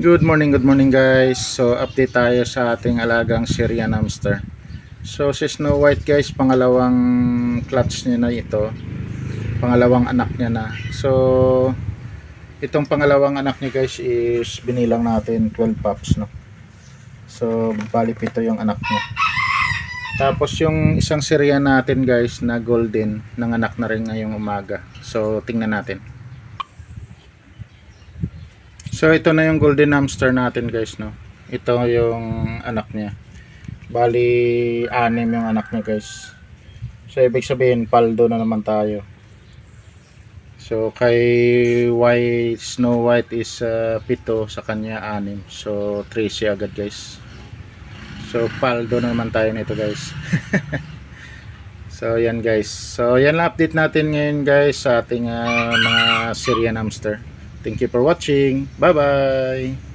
Good morning guys. So update tayo sa ating alagang Syrian hamster. So si Snow White guys, pangalawang clutch niya na ito. Pangalawang anak niya na. So itong pangalawang anak niya guys is binilang natin 12 pups, no. So bali 7 yung anak niya. Tapos yung isang Syrian natin guys na golden, nanganak na rin ngayong umaga. So tingnan natin. So ito na yung golden hamster natin guys, no. Ito yung anak niya. Bali 6 yung anak niya guys. So ibig sabihin paldo na naman tayo. So kay Snow White is 7, sa kanya 6. So 13 agad guys. So paldo na naman tayo nito guys. So yan guys. So yan lang update natin ngayon guys sa ating mga Syrian hamster. Thank you for watching. Bye bye.